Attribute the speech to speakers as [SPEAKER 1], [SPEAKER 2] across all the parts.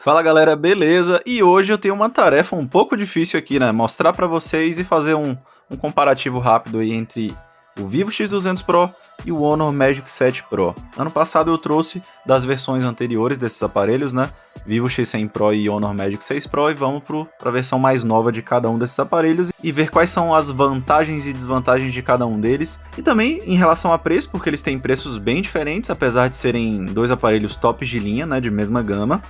[SPEAKER 1] Fala galera, beleza? E hoje eu tenho uma tarefa um pouco difícil aqui, né? Mostrar pra vocês e fazer um comparativo rápido aí entre o Vivo X200 Pro e o Honor Magic 7 Pro. Ano passado eu trouxe das versões anteriores desses aparelhos, né? Vivo X100 Pro e Honor Magic 6 Pro, e vamos para a versão mais nova de cada um desses aparelhos e ver quais são as vantagens e desvantagens de cada um deles. E também em relação a preço, porque eles têm preços bem diferentes, apesar de serem dois aparelhos tops de linha, né, de mesma gama.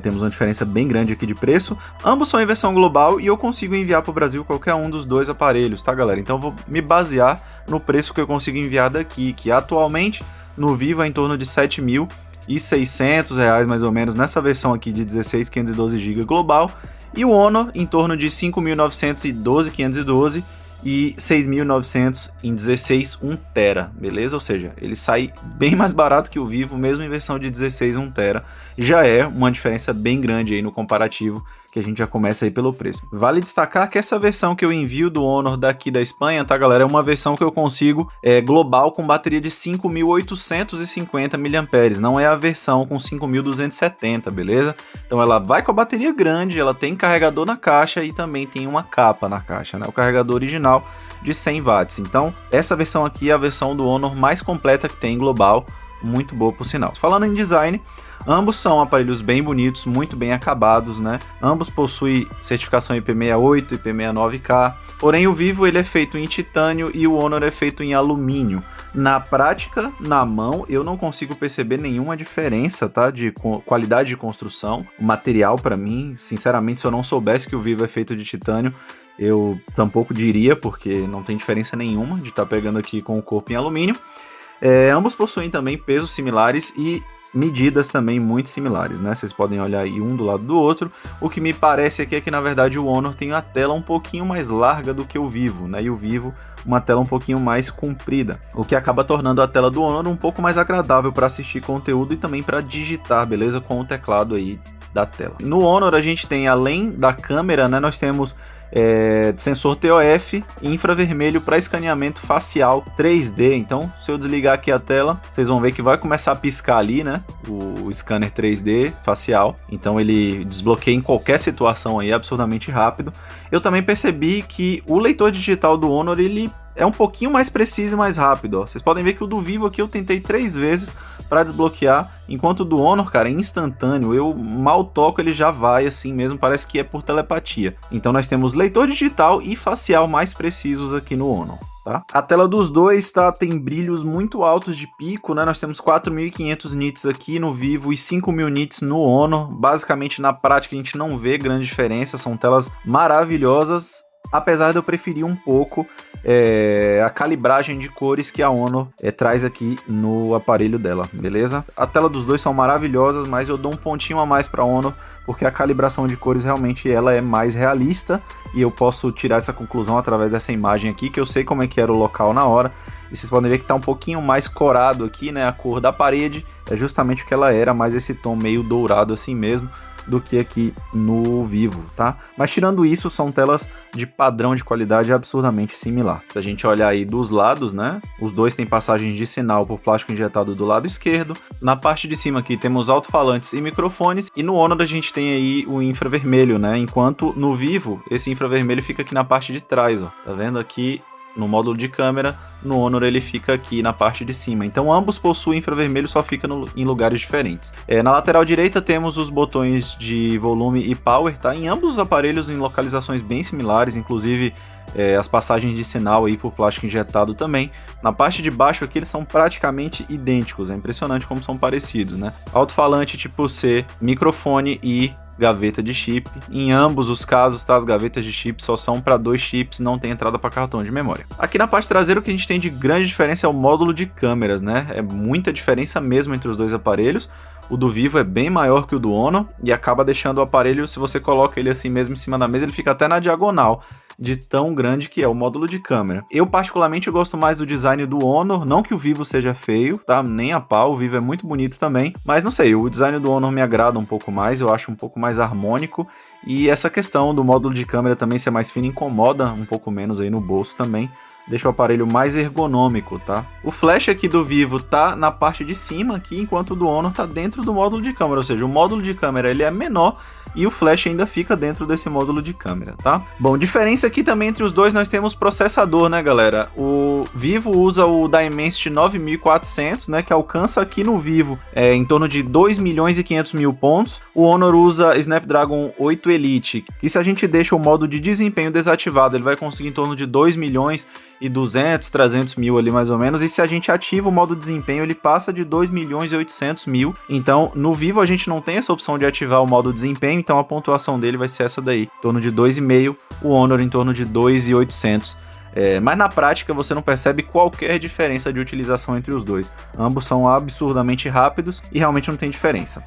[SPEAKER 1] Temos uma diferença bem grande aqui de preço. Ambos são em versão global e eu consigo enviar para o Brasil qualquer um dos dois aparelhos, tá galera? Então eu vou me basear no preço que eu consigo enviar daqui, que atualmente no Vivo é em torno de R$ 7.600 mais ou menos, nessa versão aqui de 16 512 GB global, e o Honor em torno de 5.912 512 e 6.900 em 16 1TB, beleza? Ou seja, ele sai bem mais barato que o Vivo, mesmo em versão de 16 1TB. Já é uma diferença bem grande aí no comparativo, que a gente já começa aí pelo preço. Vale destacar que essa versão que eu envio do Honor daqui da Espanha, tá galera, é uma versão que eu consigo global com bateria de 5.850 mAh, não é a versão com 5.270, beleza? Então ela vai com a bateria grande, ela tem carregador na caixa e também tem uma capa na caixa, né? O carregador original de 100 watts. Então essa versão aqui é a versão do Honor mais completa que tem global, muito boa por sinal. Falando em design, ambos são aparelhos bem bonitos, muito bem acabados, né? Ambos possuem certificação IP68 e IP69K, porém o Vivo ele é feito em titânio e o Honor é feito em alumínio. Na prática, na mão, eu não consigo perceber nenhuma diferença, tá? De qualidade de construção. O material, para mim, sinceramente, se eu não soubesse que o Vivo é feito de titânio, eu tampouco diria, porque não tem diferença nenhuma de estar pegando aqui com o corpo em alumínio. Ambos possuem também pesos similares e medidas também muito similares, né? Vocês podem olhar aí um do lado do outro. O que me parece aqui é que na verdade o Honor tem a tela um pouquinho mais larga do que o Vivo, né? E o Vivo uma tela um pouquinho mais comprida, o que acaba tornando a tela do Honor um pouco mais agradável para assistir conteúdo e também para digitar, beleza? Com o teclado aí da tela. No Honor a gente tem, além da câmera, né, nós temos sensor TOF e infravermelho para escaneamento facial 3D. Então, se eu desligar aqui a tela, vocês vão ver que vai começar a piscar ali, né, o scanner 3D facial. Então ele desbloqueia em qualquer situação aí, absurdamente rápido. Eu também percebi que o leitor digital do Honor, ele é um pouquinho mais preciso e mais rápido, ó. Vocês podem ver que o do Vivo aqui eu tentei 3 vezes para desbloquear, enquanto o do Honor, cara, é instantâneo. Eu mal toco, ele já vai assim mesmo, parece que é por telepatia. Então nós temos leitor digital e facial mais precisos aqui no Honor, tá? A tela dos dois tem brilhos muito altos de pico, né? Nós temos 4.500 nits aqui no Vivo e 5.000 nits no Honor. Basicamente, na prática, a gente não vê grande diferença, são telas maravilhosas, apesar de eu preferir um pouco a calibragem de cores que a Honor traz aqui no aparelho dela, beleza? A tela dos dois são maravilhosas, mas eu dou um pontinho a mais para a Honor, porque a calibração de cores realmente ela é mais realista, e eu posso tirar essa conclusão através dessa imagem aqui, que eu sei como é que era o local na hora, e vocês podem ver que tá um pouquinho mais corado aqui, né? A cor da parede é justamente o que ela era, mais esse tom meio dourado assim mesmo, do que aqui no Vivo, tá? Mas tirando isso, são telas de padrão de qualidade absurdamente similar. Se a gente olhar aí dos lados, né? Os dois têm passagens de sinal por plástico injetado do lado esquerdo. Na parte de cima aqui temos alto-falantes e microfones. E no Honor a gente tem aí o infravermelho, né? Enquanto no Vivo, esse infravermelho fica aqui na parte de trás, ó. Tá vendo aqui? No módulo de câmera, no Honor ele fica aqui na parte de cima. Então ambos possuem infravermelho, só fica em lugares diferentes. Na lateral direita temos os botões de volume e power, tá? Em ambos os aparelhos em localizações bem similares, inclusive as passagens de sinal aí por plástico injetado também. Na parte de baixo aqui eles são praticamente idênticos, é impressionante como são parecidos, né? Alto-falante tipo C, microfone e gaveta de chip. Em ambos os casos, tá, as gavetas de chip só são para 2 chips, não tem entrada para cartão de memória. Aqui na parte traseira o que a gente tem de grande diferença é o módulo de câmeras, né? É muita diferença mesmo entre os dois aparelhos. O do Vivo é bem maior que o do Honor e acaba deixando o aparelho, se você coloca ele assim mesmo em cima da mesa, ele fica até na diagonal, de tão grande que é o módulo de câmera. Eu particularmente gosto mais do design do Honor, não que o Vivo seja feio, tá? Nem a pau, o Vivo é muito bonito também, mas não sei, o design do Honor me agrada um pouco mais, eu acho um pouco mais harmônico, e essa questão do módulo de câmera também ser mais fino incomoda um pouco menos aí no bolso também, deixa o aparelho mais ergonômico, tá? O flash aqui do Vivo tá na parte de cima aqui, enquanto o do Honor tá dentro do módulo de câmera, ou seja, o módulo de câmera ele é menor e o flash ainda fica dentro desse módulo de câmera, tá? Bom, diferença aqui também entre os dois, nós temos processador, né, galera? O Vivo usa o Dimensity 9400, né, que alcança aqui no Vivo em torno de 2.500.000 pontos. O Honor usa Snapdragon 8 Elite, e se a gente deixa o modo de desempenho desativado, ele vai conseguir em torno de 2.200.000, 300.000 ali mais ou menos, e se a gente ativa o modo desempenho, ele passa de 2.800.000. Então, no Vivo a gente não tem essa opção de ativar o modo desempenho, então a pontuação dele vai ser essa daí, em torno de 2,5, o Honor em torno de 2.800. Mas na prática você não percebe qualquer diferença de utilização entre os dois. Ambos são absurdamente rápidos e realmente não tem diferença.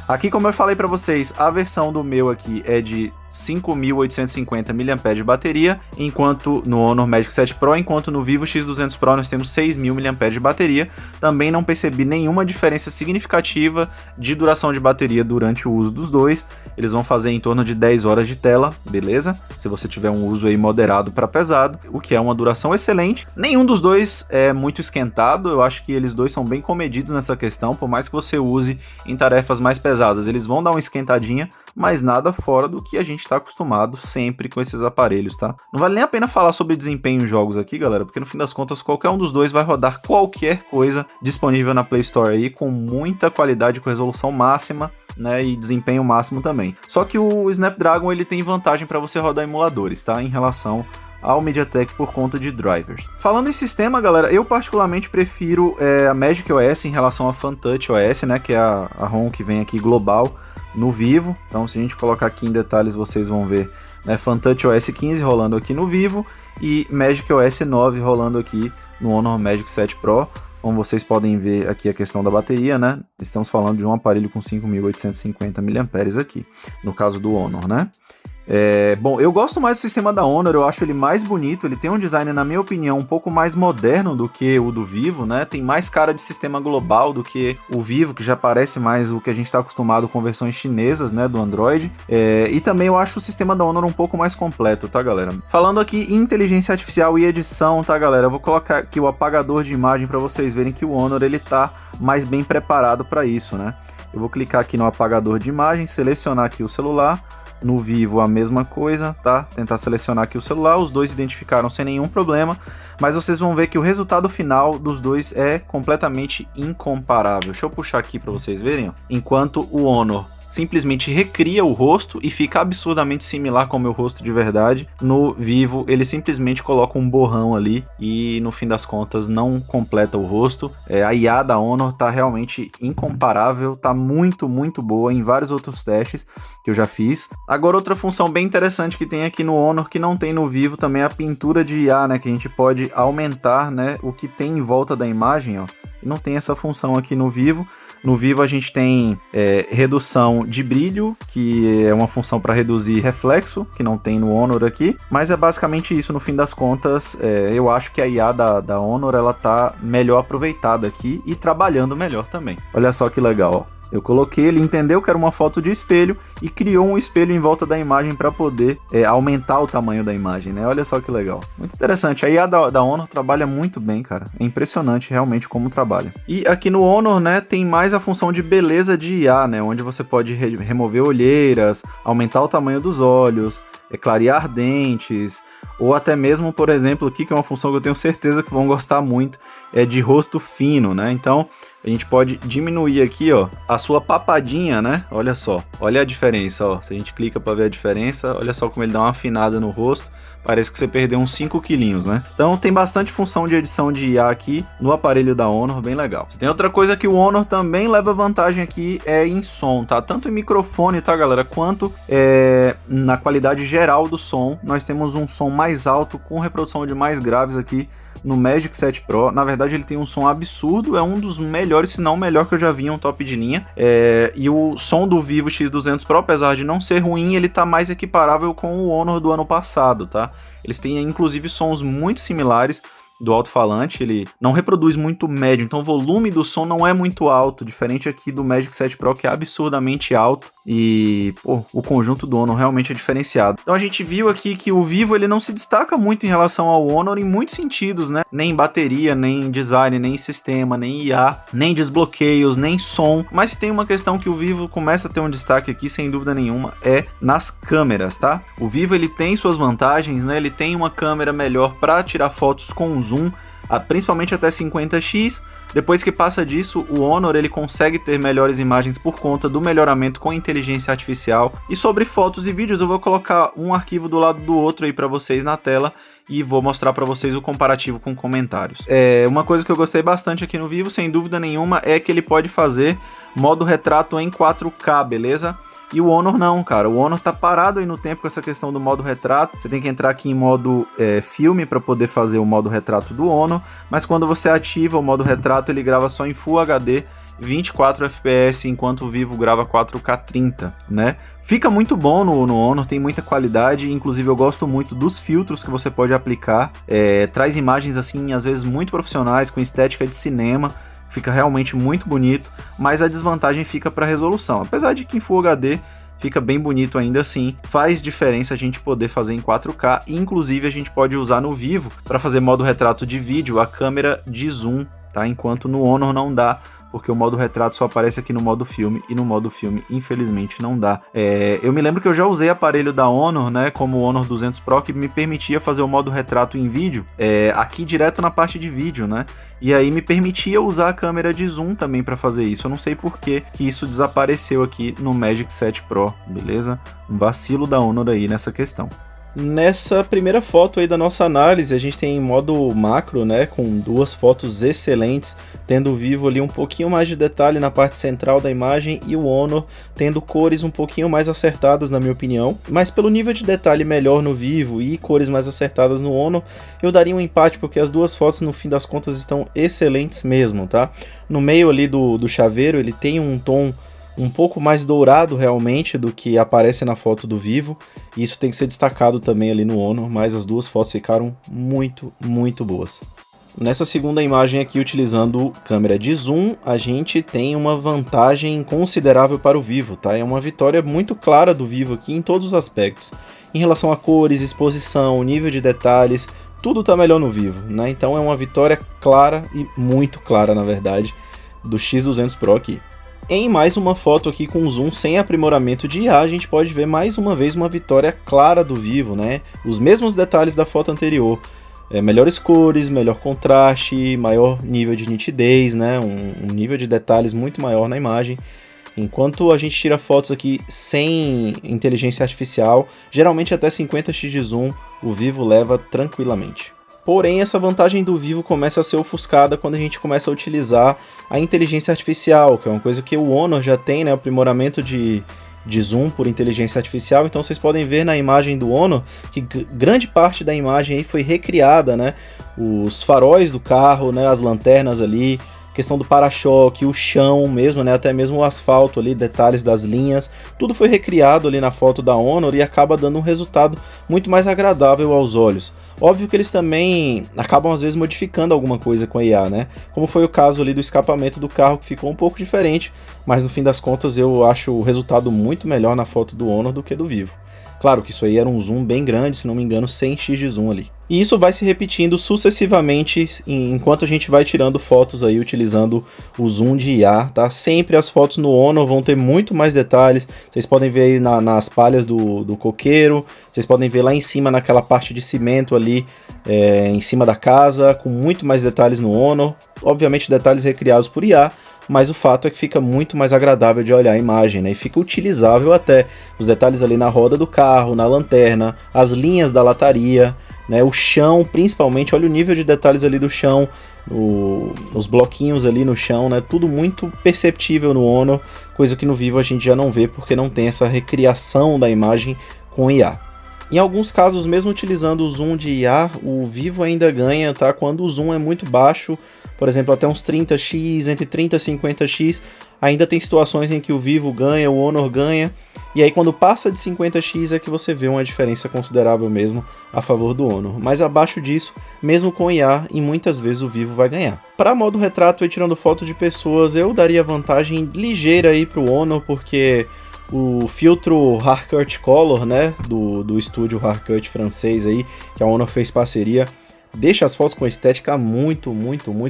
[SPEAKER 1] Aqui, como eu falei para vocês, a versão do meu aqui é de 5.850 mAh de bateria, enquanto no Honor Magic 7 Pro, enquanto no Vivo X200 Pro nós temos 6.000 mAh de bateria. Também não percebi nenhuma diferença significativa de duração de bateria durante o uso dos dois. Eles vão fazer em torno de 10 horas de tela, beleza? Se você tiver um uso aí moderado para pesado, o que é uma duração excelente. Nenhum dos dois é muito esquentado, eu acho que eles dois são bem comedidos nessa questão, por mais que você use em tarefas mais pesadas, eles vão dar uma esquentadinha, mas nada fora do que a gente está acostumado sempre com esses aparelhos, tá? Não vale nem a pena falar sobre desempenho em jogos aqui, galera, porque no fim das contas qualquer um dos dois vai rodar qualquer coisa disponível na Play Store aí, com muita qualidade, com resolução máxima, né, e desempenho máximo também. Só que o Snapdragon ele tem vantagem para você rodar emuladores, tá? Em relação ao MediaTek por conta de drivers. Falando em sistema, galera, eu particularmente prefiro a Magic OS em relação a FunTouch OS, né, que é a ROM que vem aqui global no Vivo. Então, se a gente colocar aqui em detalhes, vocês vão ver, né, FunTouch OS 15 rolando aqui no Vivo e Magic OS 9 rolando aqui no Honor Magic 7 Pro. Como vocês podem ver aqui a questão da bateria, né? Estamos falando de um aparelho com 5.850 mAh aqui, no caso do Honor, né? Bom, eu gosto mais do sistema da Honor, eu acho ele mais bonito, ele tem um design, na minha opinião, um pouco mais moderno do que o do Vivo, né? Tem mais cara de sistema global do que o Vivo, que já parece mais o que a gente está acostumado com versões chinesas, né, do Android. E também eu acho o sistema da Honor um pouco mais completo, tá, galera? Falando aqui em inteligência artificial e edição, tá, galera? Eu vou colocar aqui o apagador de imagem para vocês verem que o Honor, ele tá mais bem preparado para isso, né? Eu vou clicar aqui no apagador de imagem, selecionar aqui o celular. No Vivo a mesma coisa, tá? Tentar selecionar aqui o celular, os dois identificaram sem nenhum problema, mas vocês vão ver que o resultado final dos dois é completamente incomparável. Deixa eu puxar aqui para vocês verem, ó. Enquanto o Honor simplesmente recria o rosto e fica absurdamente similar com o meu rosto de verdade, no Vivo ele simplesmente coloca um borrão ali e no fim das contas não completa o rosto. A IA da Honor tá realmente incomparável, tá muito boa em vários outros testes que eu já fiz. Agora, outra função bem interessante que tem aqui no Honor que não tem no Vivo também é a pintura de IA, né, que a gente pode aumentar, né, o que tem em volta da imagem, ó. E não tem essa função aqui no Vivo. No Vivo a gente tem redução de brilho, que é uma função para reduzir reflexo, que não tem no Honor aqui, mas é basicamente isso no fim das contas. Eu acho que a IA da Honor ela tá melhor aproveitada aqui e trabalhando melhor também. Olha só que legal, ó. Eu coloquei, ele entendeu que era uma foto de espelho e criou um espelho em volta da imagem para poder aumentar o tamanho da imagem, né? Olha só que legal. Muito interessante. A IA da Honor trabalha muito bem, cara. É impressionante realmente como trabalha. E aqui no Honor, né, tem mais a função de beleza de IA, né? Onde você pode remover olheiras, aumentar o tamanho dos olhos, clarear dentes, ou até mesmo, por exemplo, aqui que é uma função que eu tenho certeza que vão gostar muito, é de rosto fino, né? Então, a gente pode diminuir aqui, ó, a sua papadinha, né? Olha só, olha a diferença, ó. Se a gente clica para ver a diferença, olha só como ele dá uma afinada no rosto. Parece que você perdeu uns 5 quilinhos, né? Então tem bastante função de edição de IA aqui no aparelho da Honor, bem legal. Tem outra coisa que o Honor também leva vantagem aqui em som, tá? Tanto em microfone, tá, galera? Quanto na qualidade geral do som. Nós temos um som mais alto com reprodução de mais graves aqui no Magic 7 Pro. Na verdade ele tem um som absurdo, é um dos melhores, se não o melhor que eu já vi em um top de linha. E o som do Vivo X200 Pro, apesar de não ser ruim, ele tá mais equiparável com o Honor do ano passado, tá? Eles têm inclusive sons muito similares. do alto-falante, ele não reproduz muito médio, então o volume do som não é muito alto, diferente aqui do Magic 7 Pro, que é absurdamente alto, e pô, o conjunto do Honor realmente é diferenciado. Então a gente viu aqui que o Vivo ele não se destaca muito em relação ao Honor em muitos sentidos, né? Nem em bateria, nem em design, nem em sistema, nem IA, nem desbloqueios, nem som, mas se tem uma questão que o Vivo começa a ter um destaque aqui, sem dúvida nenhuma, é nas câmeras, tá? O Vivo ele tem suas vantagens, né? Ele tem uma câmera melhor para tirar fotos com zoom, principalmente até 50x. Depois que passa disso, o Honor ele consegue ter melhores imagens por conta do melhoramento com inteligência artificial. E sobre fotos e vídeos, eu vou colocar um arquivo do lado do outro aí para vocês na tela e vou mostrar para vocês o comparativo com comentários. Uma coisa que eu gostei bastante aqui no Vivo, sem dúvida nenhuma, é que ele pode fazer modo retrato em 4K, beleza? E o Honor não, cara. O Honor tá parado aí no tempo com essa questão do modo retrato. Você tem que entrar aqui em modo filme para poder fazer o modo retrato do Honor. Mas quando você ativa o modo retrato, ele grava só em Full HD, 24 FPS, enquanto o Vivo grava 4K 30, né? Fica muito bom no Honor, tem muita qualidade, inclusive eu gosto muito dos filtros que você pode aplicar. Traz imagens assim, às vezes muito profissionais, com estética de cinema. Fica realmente muito bonito, mas a desvantagem fica para a resolução. Apesar de que em Full HD fica bem bonito ainda assim, faz diferença a gente poder fazer em 4K, e inclusive a gente pode usar no Vivo para fazer modo retrato de vídeo a câmera de zoom, tá? Enquanto no Honor não dá, porque o modo retrato só aparece aqui no modo filme, e no modo filme, infelizmente, não dá. Eu me lembro que eu já usei aparelho da Honor, né, como o Honor 200 Pro, que me permitia fazer o modo retrato em vídeo, aqui direto na parte de vídeo, né, e aí me permitia usar a câmera de zoom também para fazer isso. Eu não sei por que isso desapareceu aqui no Magic 7 Pro, beleza? Um vacilo da Honor aí nessa questão. Nessa primeira foto aí da nossa análise, a gente tem em modo macro, né, com duas fotos excelentes, tendo o Vivo ali um pouquinho mais de detalhe na parte central da imagem e o Honor tendo cores um pouquinho mais acertadas, na minha opinião. Mas pelo nível de detalhe melhor no Vivo e cores mais acertadas no Honor, eu daria um empate, porque as duas fotos no fim das contas estão excelentes mesmo, tá? No meio ali do chaveiro ele tem um tom um pouco mais dourado realmente do que aparece na foto do Vivo, e isso tem que ser destacado também ali no Honor, mas as duas fotos ficaram muito, muito boas. Nessa segunda imagem aqui, utilizando câmera de zoom, a gente tem uma vantagem considerável para o Vivo, tá? É uma vitória muito clara do Vivo aqui em todos os aspectos. Em relação a cores, exposição, nível de detalhes, tudo tá melhor no Vivo, né? Então é uma vitória clara e muito clara, na verdade, do X200 Pro aqui. Em mais uma foto aqui com zoom sem aprimoramento de IA, a gente pode ver mais uma vez uma vitória clara do Vivo, né? Os mesmos detalhes da foto anterior. Melhores cores, melhor contraste, maior nível de nitidez, né? Um nível de detalhes muito maior na imagem. Enquanto a gente tira fotos aqui sem inteligência artificial, geralmente até 50x de zoom, o Vivo leva tranquilamente. Porém, essa vantagem do Vivo começa a ser ofuscada quando a gente começa a utilizar a inteligência artificial, que é uma coisa que o Honor já tem, né, o aprimoramento de zoom por inteligência artificial. Então vocês podem ver na imagem do Honor que grande parte da imagem aí foi recriada, né, os faróis do carro, né, as lanternas ali, questão do para-choque, o chão mesmo, né, até mesmo o asfalto ali, detalhes das linhas, tudo foi recriado ali na foto da Honor e acaba dando um resultado muito mais agradável aos olhos. Óbvio que eles também acabam às vezes modificando alguma coisa com a IA, né? Como foi o caso ali do escapamento do carro, que ficou um pouco diferente, mas no fim das contas eu acho o resultado muito melhor na foto do Honor do que do Vivo. Claro que isso aí era um zoom bem grande, se não me engano 100x de zoom ali. E isso vai se repetindo sucessivamente enquanto a gente vai tirando fotos aí utilizando o zoom de IA, tá? Sempre as fotos no Honor vão ter muito mais detalhes. Vocês podem ver aí nas palhas do coqueiro, vocês podem ver lá em cima naquela parte de cimento ali, em cima da casa, com muito mais detalhes no Honor. Obviamente detalhes recriados por IA, mas o fato é que fica muito mais agradável de olhar a imagem, né? E fica utilizável até os detalhes ali na roda do carro, na lanterna, as linhas da lataria, né? O chão, principalmente, olha o nível de detalhes ali do chão, os bloquinhos ali no chão, né? Tudo muito perceptível no Honor, coisa que no Vivo a gente já não vê porque não tem essa recriação da imagem com IA. Em alguns casos, mesmo utilizando o zoom de IA, o Vivo ainda ganha, tá? Quando o zoom é muito baixo, por exemplo, até uns 30x, entre 30 e 50x, Ainda tem situações em que o Vivo ganha, o Honor ganha, e aí quando passa de 50x é que você vê uma diferença considerável mesmo a favor do Honor. Mas abaixo disso, mesmo com IA, e muitas vezes o Vivo vai ganhar. Para modo retrato e tirando foto de pessoas, eu daria vantagem ligeira aí pro Honor, porque o filtro Harcourt Color, né, do estúdio Harcourt francês aí, que a Honor fez parceria, deixa as fotos com estética muito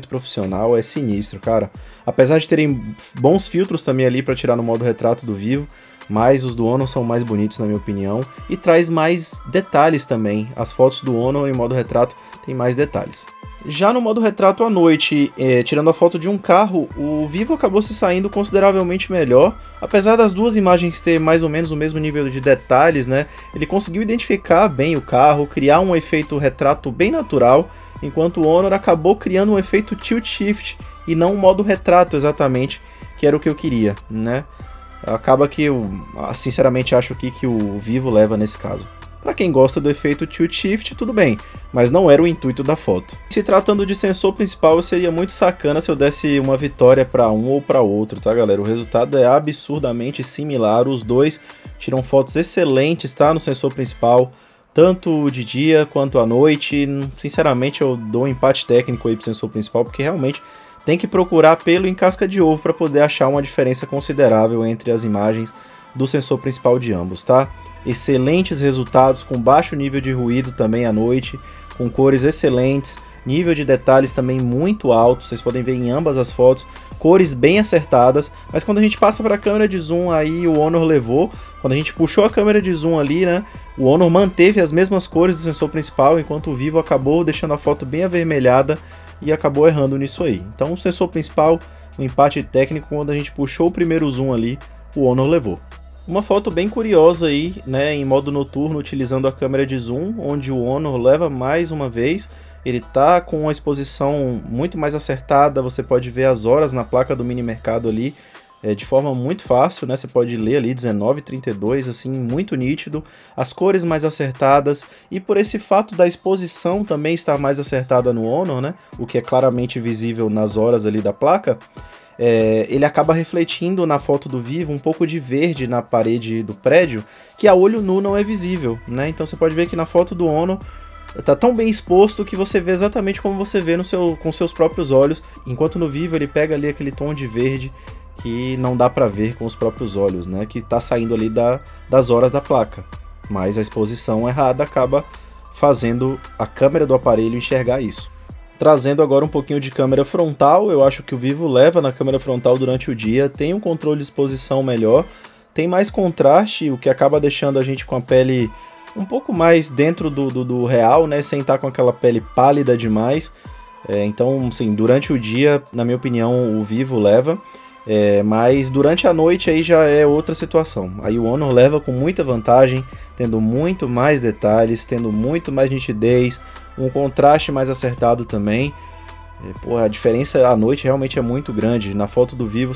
[SPEAKER 1] profissional, é sinistro, cara. Apesar de terem bons filtros também ali para tirar no modo retrato do Vivo, mas os do Honor são mais bonitos na minha opinião, e traz mais detalhes também. As fotos do Honor em modo retrato tem mais detalhes. Já no modo retrato à noite, tirando a foto de um carro, o Vivo acabou se saindo consideravelmente melhor. Apesar das duas imagens ter mais ou menos o mesmo nível de detalhes, né? Ele conseguiu identificar bem o carro, criar um efeito retrato bem natural, enquanto o Honor acabou criando um efeito tilt shift e não um modo retrato exatamente, que era o que eu queria, né? Acaba que eu, sinceramente, acho que o Vivo leva nesse caso. Para quem gosta do efeito tilt shift, tudo bem, mas não era o intuito da foto. Se tratando de sensor principal, seria muito sacana se eu desse uma vitória para um ou para outro, tá, galera? O resultado é absurdamente similar, os dois tiram fotos excelentes, tá, no sensor principal, tanto de dia quanto à noite. Sinceramente, eu dou um empate técnico aí pro sensor principal, porque realmente tem que procurar pelo em casca de ovo para poder achar uma diferença considerável entre as imagens do sensor principal de ambos, tá? Excelentes resultados, com baixo nível de ruído também à noite, com cores excelentes, nível de detalhes também muito alto, vocês podem ver em ambas as fotos, cores bem acertadas, mas quando a gente passa para a câmera de zoom, aí o Honor levou. Quando a gente puxou a câmera de zoom ali, né, o Honor manteve as mesmas cores do sensor principal, enquanto o Vivo acabou deixando a foto bem avermelhada e acabou errando nisso aí. Então o sensor principal, o empate técnico, quando a gente puxou o primeiro zoom ali, o Honor levou. Uma foto bem curiosa aí, né, em modo noturno, utilizando a câmera de zoom, onde o Honor leva mais uma vez. Ele tá com uma exposição muito mais acertada, você pode ver as horas na placa do mini mercado ali, de forma muito fácil, né? Você pode ler ali 19:32, assim, muito nítido, as cores mais acertadas, e por esse fato da exposição também estar mais acertada no Honor, né, o que é claramente visível nas horas ali da placa, ele acaba refletindo na foto do Vivo um pouco de verde na parede do prédio, que a olho nu não é visível, né? Então você pode ver que na foto do Honor tá tão bem exposto que você vê exatamente como você vê com seus próprios olhos, enquanto no Vivo ele pega ali aquele tom de verde que não dá pra ver com os próprios olhos, né? Que tá saindo ali das horas da placa, mas a exposição errada acaba fazendo a câmera do aparelho enxergar isso. Trazendo agora um pouquinho de câmera frontal, eu acho que o Vivo leva na câmera frontal durante o dia, tem um controle de exposição melhor, tem mais contraste, o que acaba deixando a gente com a pele um pouco mais dentro do real, né, sem estar com aquela pele pálida demais. Então, sim, durante o dia, na minha opinião, o Vivo leva, mas durante a noite aí já é outra situação. Aí o Honor leva com muita vantagem, tendo muito mais detalhes, tendo muito mais nitidez, um contraste mais acertado também. Pô, a diferença à noite realmente é muito grande. Na foto do Vivo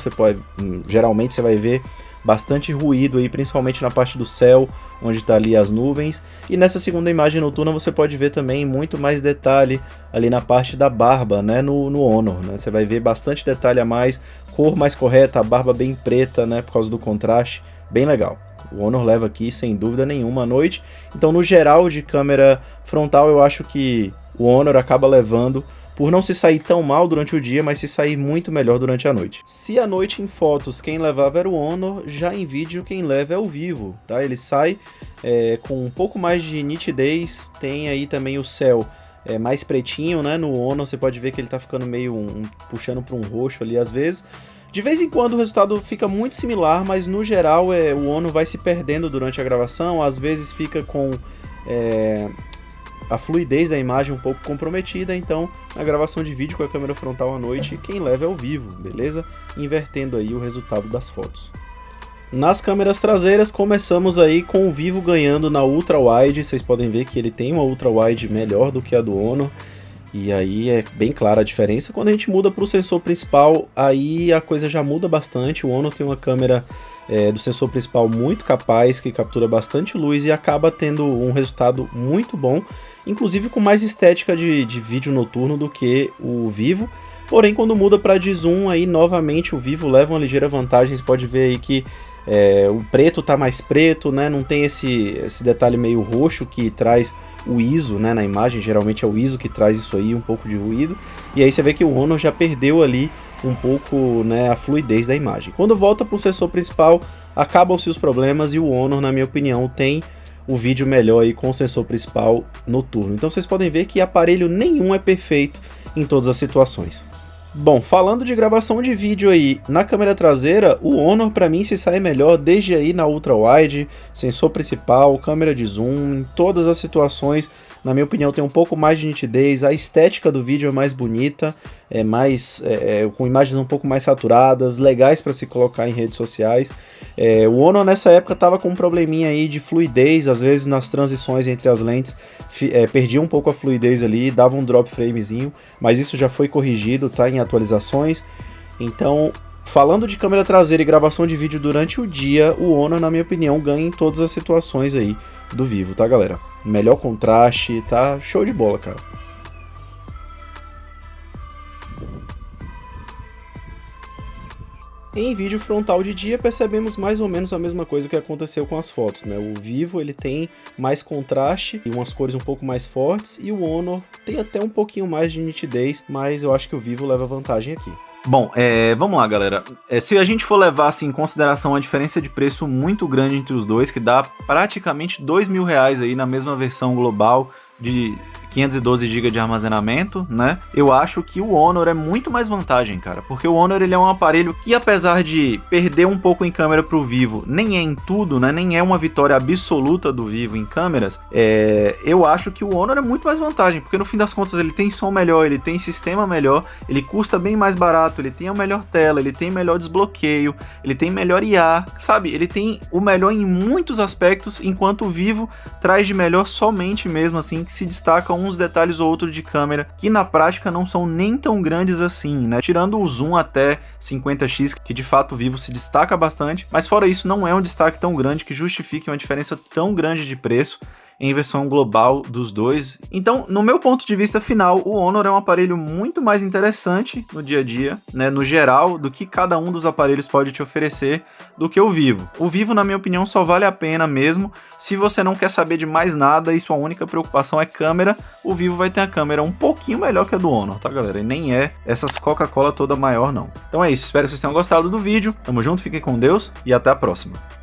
[SPEAKER 1] geralmente você vai ver bastante ruído aí, principalmente na parte do céu, onde está ali as nuvens. E nessa segunda imagem noturna você pode ver também muito mais detalhe ali na parte da barba, né, no Honor, né? Você vai ver bastante detalhe a mais, cor mais correta, a barba bem preta, né, por causa do contraste, bem legal. O Honor leva aqui sem dúvida nenhuma à noite. Então, no geral de câmera frontal, eu acho que o Honor acaba levando por não se sair tão mal durante o dia, mas se sair muito melhor durante a noite. Se à noite em fotos quem levava era o Honor, já em vídeo quem leva é o Vivo, tá? Ele sai com um pouco mais de nitidez, tem aí também o céu mais pretinho, né? No Honor você pode ver que ele tá ficando meio puxando para um roxo ali às vezes. De vez em quando o resultado fica muito similar, mas no geral o Honor vai se perdendo durante a gravação, às vezes fica com a fluidez da imagem um pouco comprometida, então na gravação de vídeo com a câmera frontal à noite, quem leva é o Vivo, beleza? Invertendo aí o resultado das fotos. Nas câmeras traseiras, começamos aí com o Vivo ganhando na Ultra Wide, vocês podem ver que ele tem uma Ultra Wide melhor do que a do Honor, e aí é bem clara a diferença. Quando a gente muda para o sensor principal, aí a coisa já muda bastante. O Honor tem uma câmera do sensor principal muito capaz, que captura bastante luz e acaba tendo um resultado muito bom, inclusive com mais estética de vídeo noturno do que o Vivo. Porém, quando muda para de zoom, aí novamente o Vivo leva uma ligeira vantagem. Você pode ver aí que o preto tá mais preto, né? Não tem esse detalhe meio roxo que traz o ISO, né, na imagem. Geralmente é o ISO que traz isso aí, um pouco de ruído. E aí você vê que o Honor já perdeu ali um pouco, né, a fluidez da imagem. Quando volta para o sensor principal, acabam-se os problemas e o Honor, na minha opinião, tem o vídeo melhor aí com o sensor principal noturno. Então vocês podem ver que aparelho nenhum é perfeito em todas as situações. Bom, falando de gravação de vídeo aí, na câmera traseira, o Honor para mim se sai melhor desde aí na ultra wide, sensor principal, câmera de zoom, em todas as situações. Na minha opinião tem um pouco mais de nitidez, a estética do vídeo é mais bonita, com imagens um pouco mais saturadas, legais para se colocar em redes sociais. O Honor nessa época estava com um probleminha aí de fluidez, às vezes nas transições entre as lentes perdia um pouco a fluidez ali, dava um drop framezinho, mas isso já foi corrigido, tá, em atualizações. Então, falando de câmera traseira e gravação de vídeo durante o dia, o Honor, na minha opinião, ganha em todas as situações aí do Vivo, tá, galera? Melhor contraste, tá show de bola, cara. Em vídeo frontal de dia, percebemos mais ou menos a mesma coisa que aconteceu com as fotos, né? O Vivo ele tem mais contraste e umas cores um pouco mais fortes, e o Honor tem até um pouquinho mais de nitidez, mas eu acho que o Vivo leva vantagem aqui. Bom, vamos lá, galera. Se a gente for levar assim, em consideração a diferença de preço muito grande entre os dois, que dá praticamente R$2.000 aí na mesma versão global de 512 GB de armazenamento, né? Eu acho que o Honor é muito mais vantagem, cara, porque o Honor ele é um aparelho que, apesar de perder um pouco em câmera pro Vivo, nem é em tudo, né? Nem é uma vitória absoluta do Vivo em câmeras. Eu acho que o Honor é muito mais vantagem, porque no fim das contas ele tem som melhor, ele tem sistema melhor, ele custa bem mais barato, ele tem a melhor tela, ele tem melhor desbloqueio, ele tem melhor IA, sabe? Ele tem o melhor em muitos aspectos, enquanto o Vivo traz de melhor somente mesmo assim, que se destacam uns detalhes ou outros de câmera que na prática não são nem tão grandes assim, né? Tirando o zoom até 50x, que de fato o Vivo se destaca bastante, mas fora isso não é um destaque tão grande que justifique uma diferença tão grande de preço em versão global dos dois. Então, no meu ponto de vista final, o Honor é um aparelho muito mais interessante no dia a dia, né, no geral, do que cada um dos aparelhos pode te oferecer, do que o Vivo. O Vivo, na minha opinião, só vale a pena mesmo se você não quer saber de mais nada e sua única preocupação é câmera. O Vivo vai ter a câmera um pouquinho melhor que a do Honor, tá, galera? E nem é essas Coca-Cola toda maior, não. Então é isso, espero que vocês tenham gostado do vídeo. Tamo junto, fiquem com Deus e até a próxima.